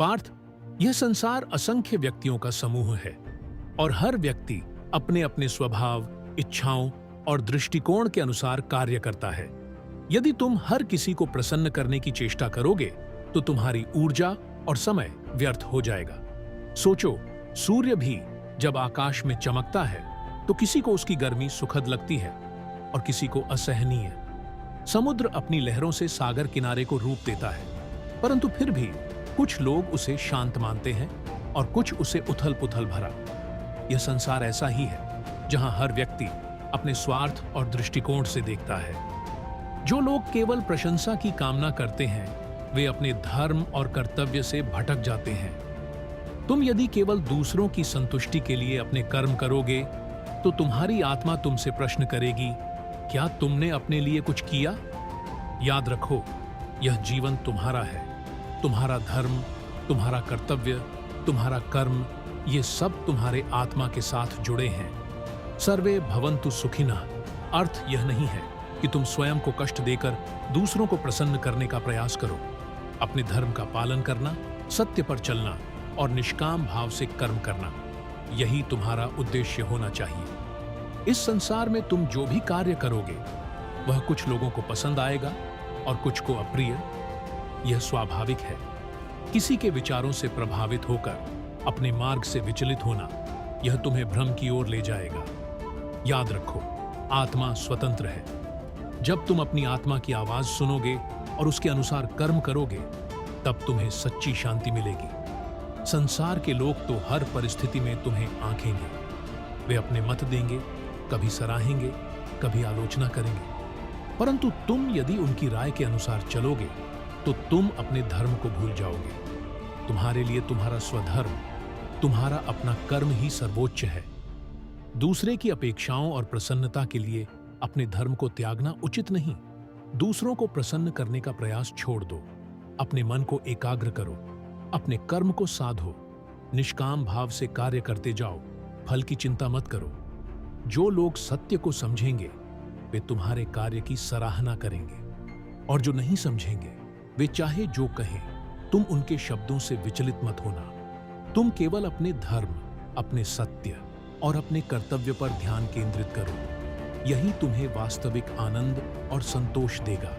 पार्थ, यह संसार असंख्य व्यक्तियों का समूह है और हर व्यक्ति अपने अपने स्वभाव, इच्छाओं और दृष्टिकोण के अनुसार कार्य करता है। यदि तुम हर किसी को प्रसन्न करने की चेष्टा करोगे तो तुम्हारी ऊर्जा और समय व्यर्थ हो जाएगा। सोचो, सूर्य भी जब आकाश में चमकता है तो किसी को उसकी गर्मी सुखद लगती है और किसी को असहनीय। समुद्र अपनी लहरों से सागर किनारे को रूप देता है, परंतु फिर भी कुछ लोग उसे शांत मानते हैं और कुछ उसे उथल-पुथल भरा। यह संसार ऐसा ही है जहां हर व्यक्ति अपने स्वार्थ और दृष्टिकोण से देखता है। जो लोग केवल प्रशंसा की कामना करते हैं वे अपने धर्म और कर्तव्य से भटक जाते हैं। तुम यदि केवल दूसरों की संतुष्टि के लिए अपने कर्म करोगे तो तुम्हारी आत्मा तुमसे प्रश्न करेगी, क्या तुमने अपने लिए कुछ किया? याद रखो, यह जीवन तुम्हारा है। तुम्हारा धर्म, तुम्हारा कर्तव्य, तुम्हारा कर्म, ये सब तुम्हारे आत्मा के साथ जुड़े हैं। सर्वे भवन्तु सुखिनः अर्थ यह नहीं है कि तुम स्वयं को कष्ट देकर दूसरों को प्रसन्न करने का प्रयास करो। अपने धर्म का पालन करना, सत्य पर चलना और निष्काम भाव से कर्म करना, यही तुम्हारा उद्देश्य होना चाहिए। इस संसार में तुम जो भी कार्य करोगे वह कुछ लोगों को पसंद आएगा और कुछ को अप्रिय। यह स्वाभाविक है। किसी के विचारों से प्रभावित होकर अपने मार्ग से विचलित होना, यह तुम्हें भ्रम की ओर ले जाएगा। याद रखो, आत्मा स्वतंत्र है। जब तुम अपनी आत्मा की आवाज सुनोगे और उसके अनुसार कर्म करोगे तब तुम्हें सच्ची शांति मिलेगी। संसार के लोग तो हर परिस्थिति में तुम्हें आंकेंगे। वे अपने मत देंगे, कभी सराहेंगे, कभी आलोचना करेंगे, परंतु तुम यदि उनकी राय के अनुसार चलोगे तो तुम अपने धर्म को भूल जाओगे। तुम्हारे लिए तुम्हारा स्वधर्म, तुम्हारा अपना कर्म ही सर्वोच्च है। दूसरे की अपेक्षाओं और प्रसन्नता के लिए अपने धर्म को त्यागना उचित नहीं। दूसरों को प्रसन्न करने का प्रयास छोड़ दो। अपने मन को एकाग्र करो, अपने कर्म को साधो, निष्काम भाव से कार्य करते जाओ, फल की चिंता मत करो। जो लोग सत्य को समझेंगे वे तुम्हारे कार्य की सराहना करेंगे और जो नहीं समझेंगे वे चाहे जो कहें, तुम उनके शब्दों से विचलित मत होना। तुम केवल अपने धर्म, अपने सत्य और अपने कर्तव्य पर ध्यान केंद्रित करो। यही तुम्हें वास्तविक आनंद और संतोष देगा।